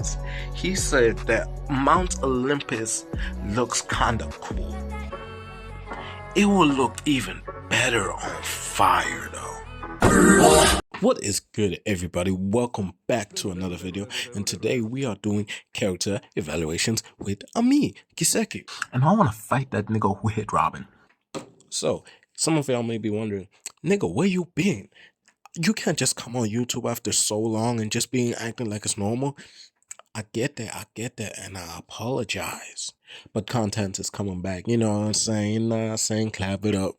gods. He said that Mount Olympus looks kinda cool. It will look even better on fire though. What is good, everybody? Welcome back to another video, and today we are doing character evaluations with me, KISEKI. And I want to fight that nigga who hit Robin. So, some of y'all may be wondering, nigga, where you been? You can't just come on YouTube after so long and just being acting like it's normal. I get that, and I apologize. But content is coming back, you know what I'm saying? Clap it up.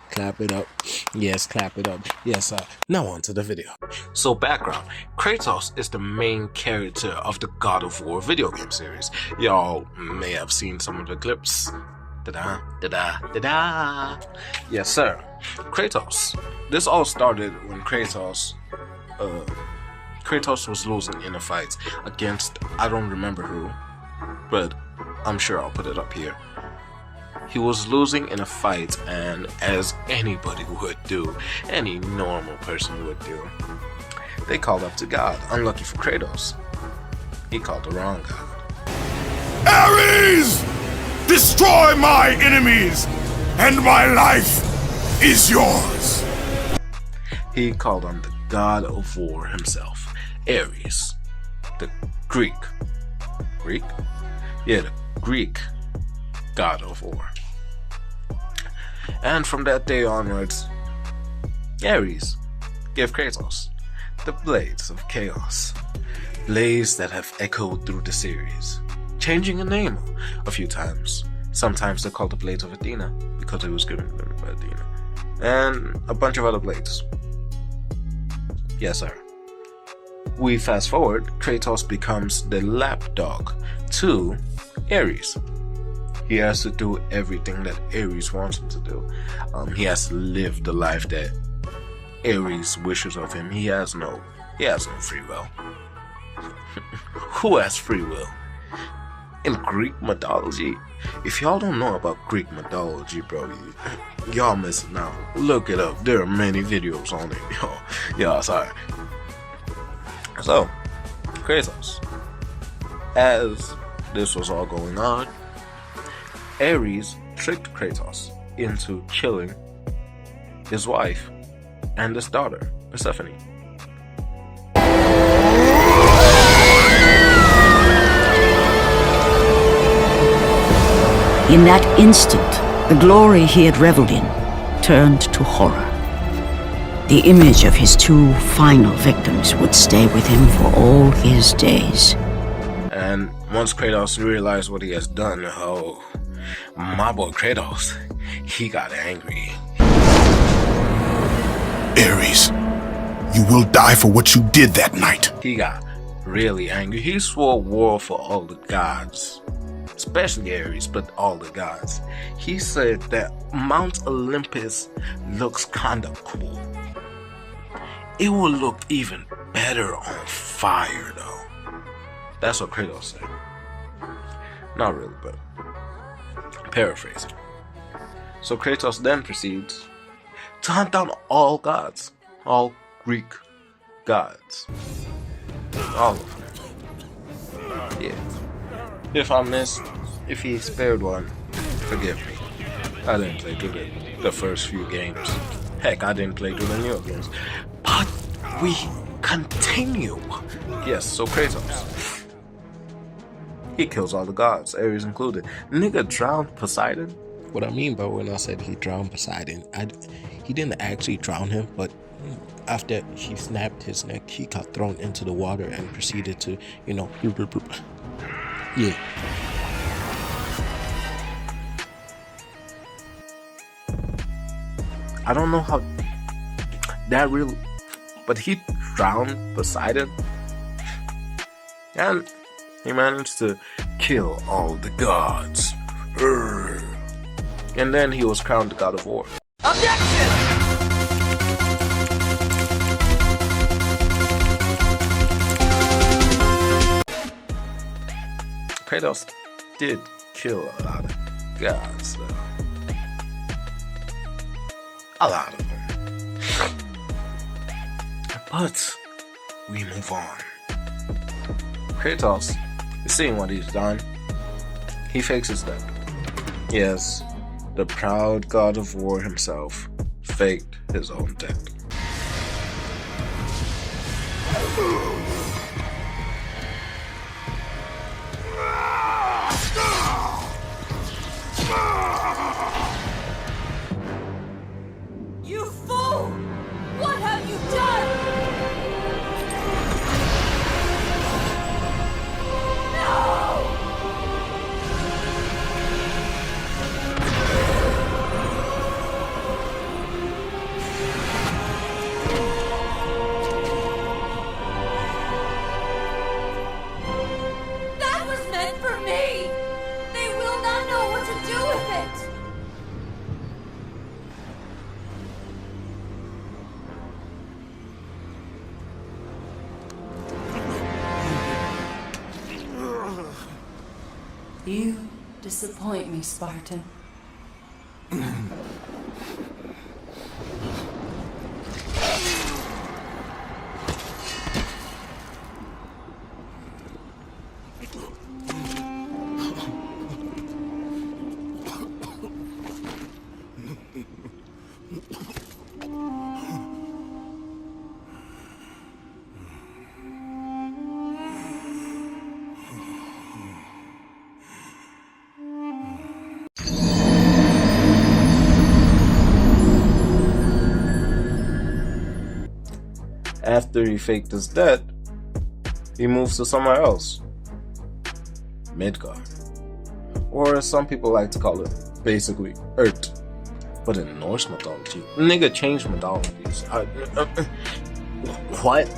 Yes, clap it up. Yes, now on to the video. So background, Kratos is the main character of the God of War video game series. Y'all may have seen some of the clips. Yes, sir. Kratos. This all started when Kratos was losing in a fight against, I don't remember who, but I'm sure I'll put it up here. He was losing in a fight, and as anybody would do, any normal person would do, they called up to God. Unlucky for Kratos, he called the wrong God. Ares! Destroy my enemies, and my life is yours! He called on the God of War himself, Ares, the Greek God of War. And from that day onwards, Ares gave Kratos the Blades of Chaos, blades that have echoed through the series, changing a name a few times. Sometimes they're called the Blades of Athena because it was given to them by Athena, and a bunch of other blades. Yes, sir. We fast forward, Kratos becomes the lapdog to Ares. He has to do everything that Ares wants him to do. He has to live the life that Ares wishes of him. He has no free will. Who has free will? In Greek mythology, if y'all don't know about Greek mythology, bro, y'all missing out. Look it up. There are many videos on it, y'all. Sorry. So, Kratos, as this was all going on, Ares tricked Kratos into killing his wife and his daughter, Persephone. In that instant, the glory he had reveled in turned to horror. The image of his two final victims would stay with him for all his days. And once Kratos realized what he has done, oh, my boy Kratos, he got angry. Ares, you will die for what you did that night. He got really angry. He swore war for all the gods, especially Ares, but all the gods. He said that Mount Olympus looks kinda cool. It will look even better on fire though. That's what Kratos said. Not really, but paraphrasing. So Kratos then proceeds to hunt down all gods, all Greek gods, all of them. Yeah. If he spared one, forgive me. I didn't play good at the first few games. Heck, I didn't play good in your games. But we continue. Yes, so Kratos, he kills all the gods, Ares included. Nigga drowned Poseidon. What I mean by when I said he drowned Poseidon, he didn't actually drown him, but after he snapped his neck, he got thrown into the water and proceeded to, yeah. I don't know how that really, but he drowned Poseidon, and he managed to kill all the gods. And then he was crowned the God of War. Objection! Kratos did kill a lot of gods, though. A lot of them. But we move on. Kratos Seeing what he's done, he fakes his death. Yes, the proud god of war himself faked his own death. You fool! What have you done? No! That was meant for me! They will not know what to do with it! You disappoint me, Spartan. After he faked his death, he moves to somewhere else. Midgard. Or as some people like to call it, basically Earth. But in Norse mythology, nigga changed mythologies. What?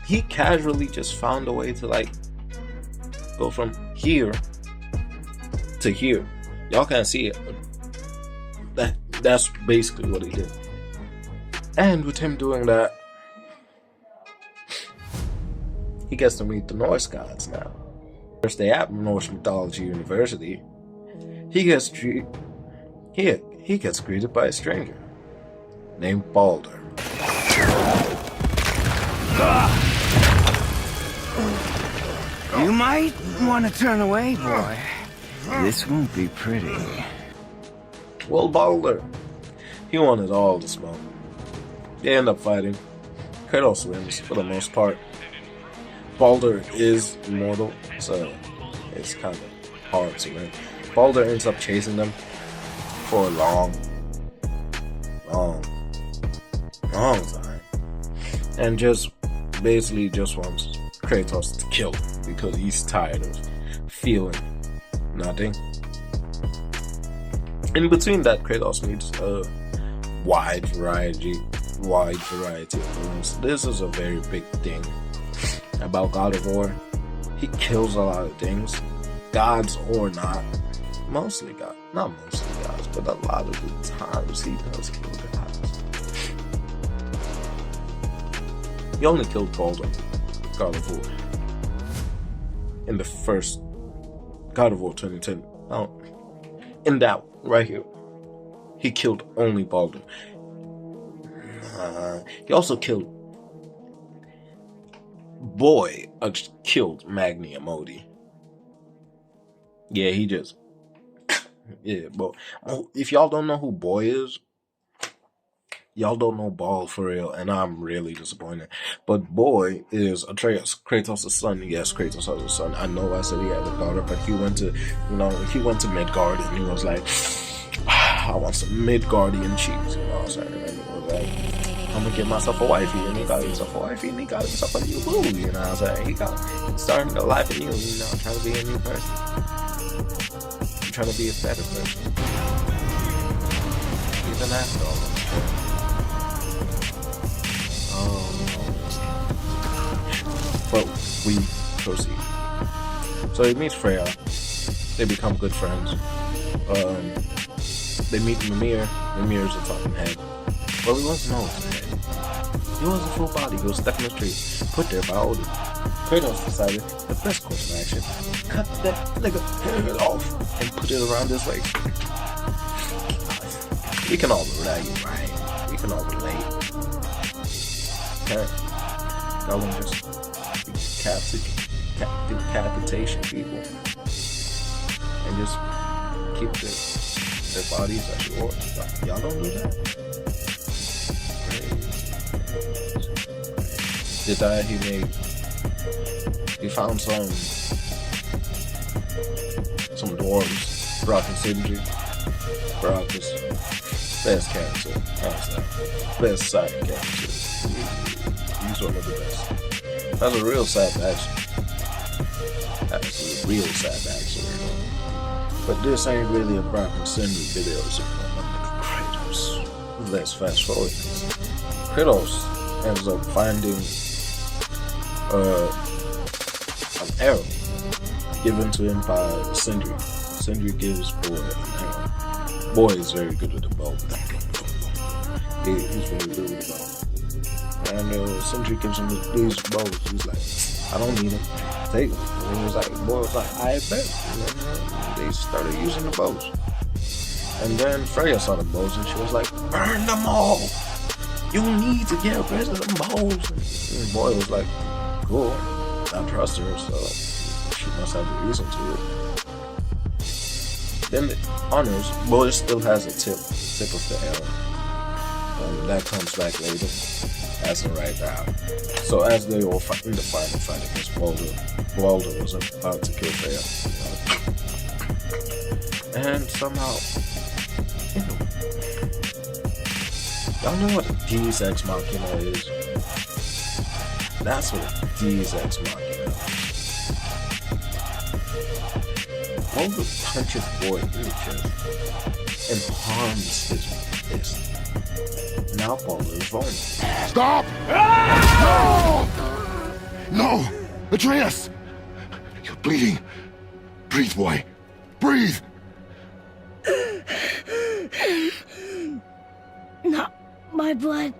He casually just found a way to like go from here to here. Y'all can't see it, but that's basically what he did. And with him doing that, he gets to meet the Norse gods now. First day at Norse Mythology University, he gets greeted by a stranger named Balder. You might want to turn away, boy. This won't be pretty. Well, Balder, he wanted all the smoke. They end up fighting. Kratos wins for the most part. Balder is immortal, so it's kind of hard to win. Balder ends up chasing them for a long time. And just basically just wants Kratos to kill him because he's tired of feeling nothing. In between that, Kratos meets a wide variety of villains. This is a very big thing about God of War. He kills a lot of things, gods or not. Mostly God, not mostly gods, but a lot of the times he does kill gods. He only killed Baldur, God of War, in the first God of War 2010. In that right here, he killed only Baldur. He also killed killed Magni Amodi. Yeah, he just but if y'all don't know who Boy is, y'all don't know Ball for real, and I'm really disappointed. But Boy is Atreus, Kratos' son. Yes, Kratos has a son. I know I said he had a daughter, but he went to Midgard and he was like, I want some Midgardian cheeks, you know what I'm saying? And he was like, I'm gonna get myself a wifey, and he got himself a wifey, and he got himself a new boo, you know what I'm saying? He starting a life anew, you know, trying to be a new person. I'm trying to be a better person. He's an asshole. But we proceed. So he meets Freya. They become good friends. They meet Mimir. Mimir's a talking head. Well, he wasn't always a head. He was a full body. He was stuck in a tree, put there by Odin. Kratos decided the best course of action: cut that nigga head off and put it around his waist. We can all relate, right? We can all relate. Okay. Y'all just decapitation people and just keep their bodies as yours. Like, y'all don't do that. The diet he found some dwarves, Brock and Sindri. Brock is best character, best side character. He's one of the best. That's a real sad backstory. That's a real sad backstory. But this ain't really a Brock and Sindri video. It's a Kratos. Let's fast forward. Kratos ends up finding an arrow given to him by Sindri. Sindri gives Boy an arrow. Boy is very good with the bow. He's very good with the bow. And Sindri gives him these bows. He's like, I don't need them. Take them. And he was like, Boy was like, I bet. And they started using the bows. And then Freya saw the bows and she was like, burn them all. You need to get rid of them bows. And Boy was like, cool. I trust her, so she must have a reason to it. Then the honors, Boy still has a tip of the arrow. That comes back later as the right route. So as they all fight in the final fight against Baldur was about to kill Freya. And somehow, y'all know what a Deus Ex Machina is? That's what a Deus Ex Machina is. Baldur punches Boy in the chest and harms his fist. Now Baldur is vulnerable. Stop! No! No! Atreus! You're bleeding. Breathe, boy. Breathe! Not my blood.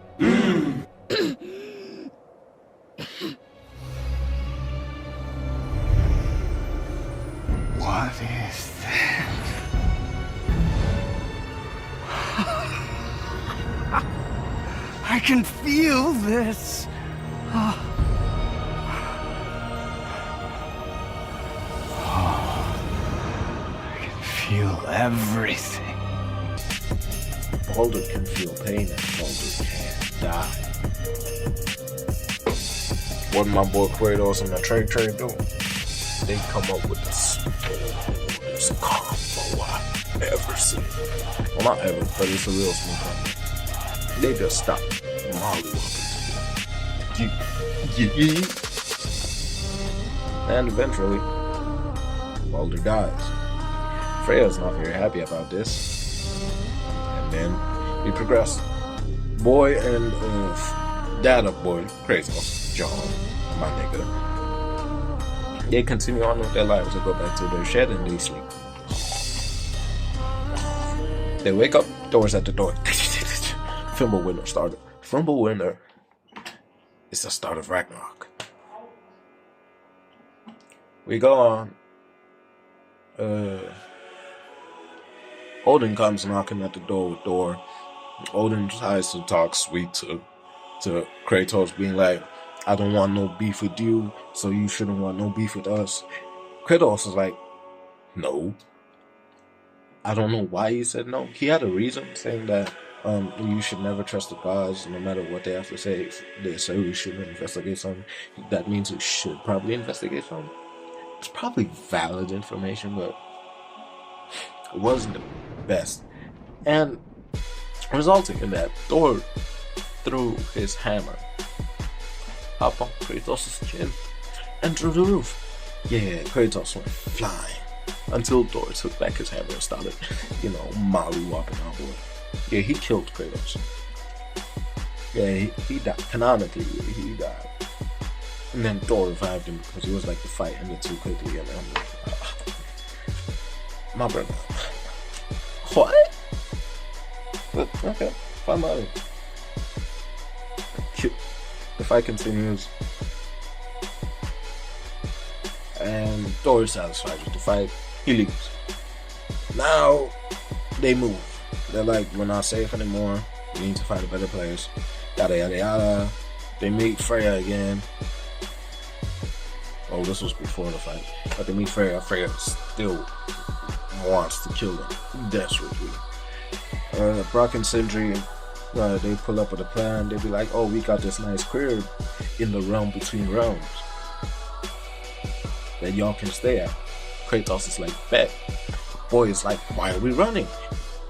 What is that? I can feel this. I can feel everything. Baldur can feel pain and Baldur can't die. What my boy Kratos and the Trey do? They come up with the smoothest combo I've ever seen. Well, not ever, but it's a real smooth combo. They just stop mollywhopping. And eventually, Baldur dies. Freya's not very happy about this. And then we progress. Boy and dad of Boy, Kratos, John, my nigga. They continue on with their lives. They go back to their shed and they sleep. They wake up, doors at the door. Fimbulwinter started. Fimbulwinter is the start of Ragnarok. We go on. Odin comes knocking at the door with Thor. Odin tries to talk sweet to Kratos, being like, I don't want no beef with you, so you shouldn't want no beef with us. Kratos is like, no. I don't know why he said no. He had a reason, saying that you should never trust the gods, no matter what they have to say. If they say we shouldn't investigate something, that means we should probably investigate something. It's probably valid information, but it wasn't the best. And resulting in that, Thor threw his hammer up on Kratos' chin and through the roof. Yeah, Kratos went flying until Thor took back his hammer and started, mollywopping our boy. Yeah, he killed Kratos. Yeah, he died. Canonically, he died. And then Thor revived him because he was like, the fight ended too quickly. And I'm like, my brother. What? But, okay, fine by me. The fight continues. And Thor is satisfied with the fight. He leaves. Now, they move. They're like, we're not safe anymore. We need to find a better place. Yada, yada, yada. They meet Freya again. Oh, this was before the fight. But to meet Freya, Freya still wants to kill him desperately. Brock and Sindri, they pull up with a plan. They be like, oh, we got this nice crib in the realm between realms that y'all can stay at. Kratos is like, bet. Boy is like, why are we running?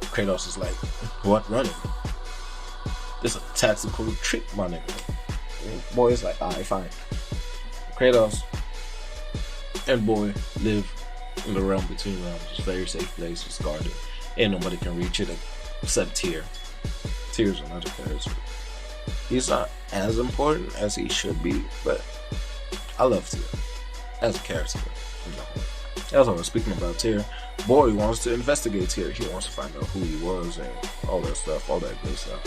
Kratos is like, what running? This is a tactical trick, my nigga. Boy is like, alright, fine. Kratos and Boy live in the realm between realms. It's a very safe place. It's guarded. Ain't nobody can reach it except Tyr. Tyr's another character. He's not as important as he should be, but I love Tyr as a character. As I was speaking about Tyr, Boy wants to investigate Tyr. He wants to find out who he was and all that stuff, all that good stuff.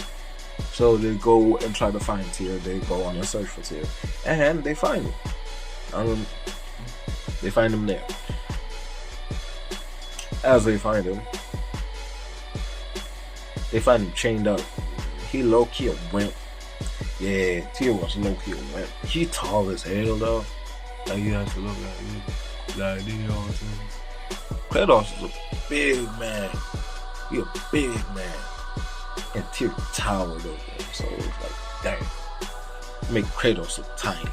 So they go and try to find Tyr. They go on a search for Tyr, and they find him. They find him there. As they find him chained up. He low-key a wimp. Yeah, Tyr was low-key a wimp. He tall as hell though. Like you have to look at him. Like, you know what I'm saying? Kratos is a big man. He a big man. And Tyr towered over him. So it was like, dang. Make Kratos look tiny.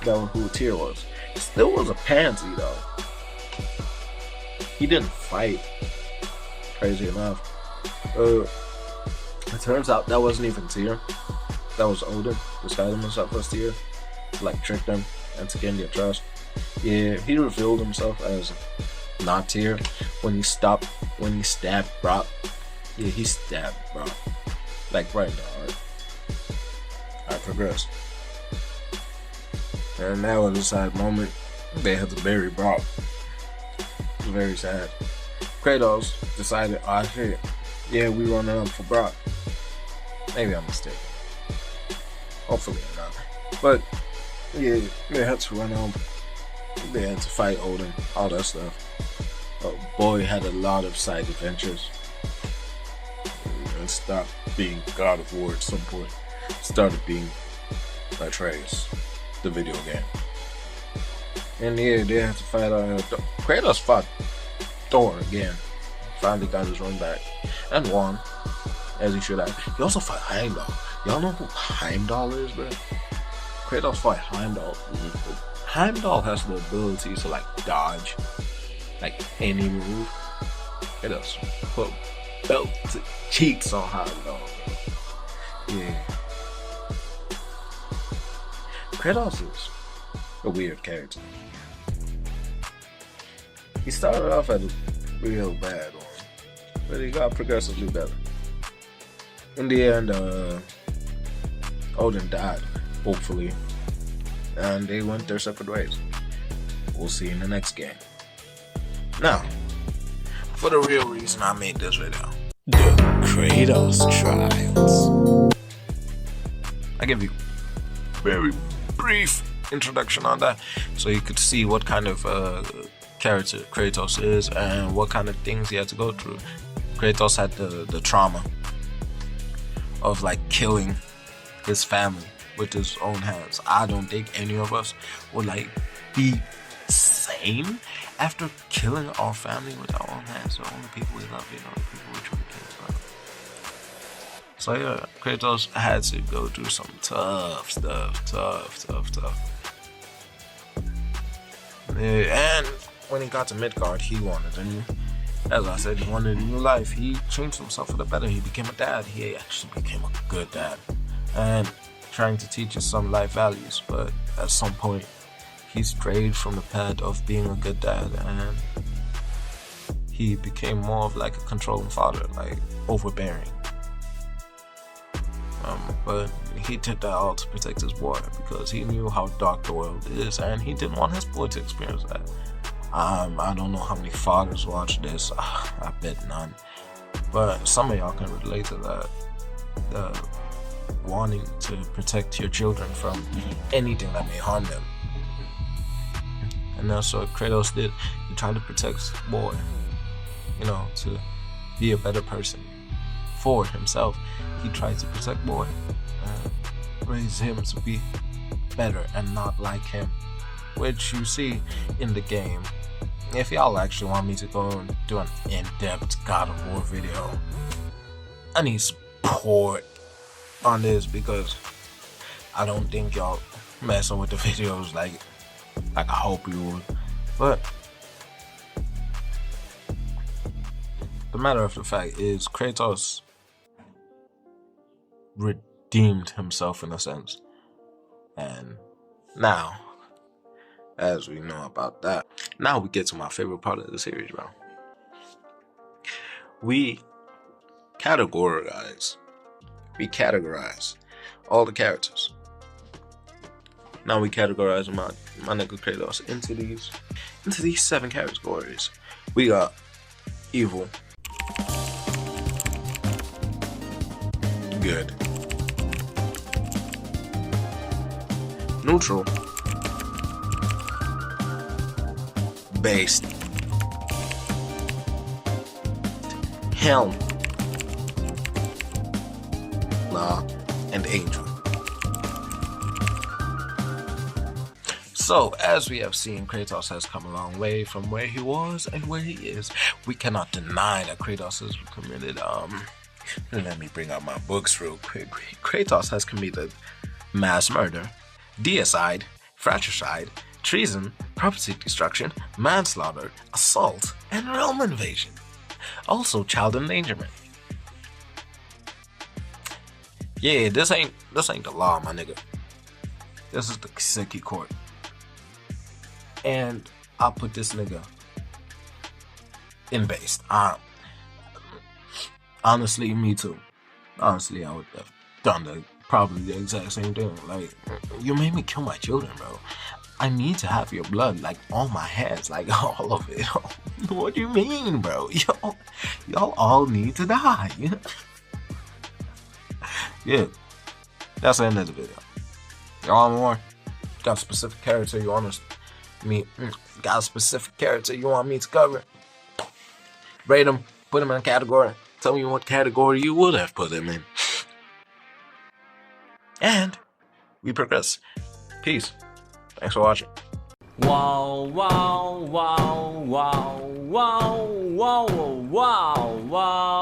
That was who Tyr was. Still was a pansy though. He didn't fight. Crazy enough. It turns out that wasn't even Tyr. That was Odin disguising himself as Tyr to like trick them and to gain their trust. Yeah, he revealed himself as not Tyr when he stabbed Brock. Yeah, he stabbed Brock. Like right in the heart. I progressed. And that was a sad moment. They had to bury Brock. It was very sad. Kratos decided, oh shit, yeah, we running up for Brock. Maybe I'm mistaken. Hopefully not. But yeah, they had to run up. They had to fight Odin, all that stuff. Boy had a lot of side adventures. And stopped being God of War at some point. Started being Atreus, the video game. And yeah, they had to fight Kratos fought Thor again. Finally got his run back. And won. As he should have. He also fought Heimdall. Y'all know who Heimdall is, bro? Kratos fought Heimdall. Heimdall has the ability to like dodge like any move. Kratos put belt to cheeks on Heimdall. Yeah. Kratos is a weird character. He started off at a real bad one, but he got progressively better. In the end, Odin died, hopefully, and they went their separate ways. We'll see in the next game. Now, for the real reason I made this video, the Kratos trials. I give you very brief introduction on that, so you could see what kind of character Kratos is and what kind of things he had to go through. Kratos had the trauma of like killing his family with his own hands. I don't think any of us would like be sane after killing our family with our own hands. The only people we love, the people we truly care about. So yeah, Kratos had to go through some tough stuff. Yeah, and when he got to Midgard, he wanted as I said, he wanted a new life. He changed himself for the better. He became a dad. He actually became a good dad. And trying to teach us some life values. But at some point, he strayed from the path of being a good dad. And he became more of like a controlling father, like overbearing. But he did that all to protect his boy because he knew how dark the world is and he didn't want his boy to experience that. I don't know how many fathers watch this. I bet none. But some of y'all can relate to that. Wanting to protect your children from anything that may harm them. And that's what Kratos did. He tried to protect his boy, to be a better person for himself. He tried to protect boy and raise him to be better and not like him. which you see in the game. If y'all actually want me to go and do an in-depth God of War video, I need support on this because I don't think y'all messing with the videos like I hope you would. But the matter of the fact is, Kratos redeemed himself in a sense. And now, as we know about that, now we get to my favorite part of the series, bro. We categorize all the characters. Now we categorize my nigga Kratos into these 7 categories. We got evil, good, neutral, based, helm, law, and angel. So, as we have seen, Kratos has come a long way from where he was and where he is. We cannot deny that Kratos has committed, let me bring out my books real quick. Kratos has committed mass murder, deicide, fratricide, treason, property destruction, manslaughter, assault, and realm invasion. Also, child endangerment. Yeah, this ain't the law, my nigga. This is the KISEKI court. And I'll put this nigga in based. Honestly, me too. Honestly, I would have done probably the exact same thing. Like, you made me kill my children, bro. I need to have your blood, like, on my hands, like, all of it. What do you mean, bro? Y'all all need to die. Yeah, that's the end of the video. Y'all want more? Got a specific character you want got a specific character you want me to cover? Rate him, put him in a category. Tell me what category you would have put him in. And we progress. Peace. Thanks for watching. Wow, wow, wow, wow, wow, wow, wow, wow.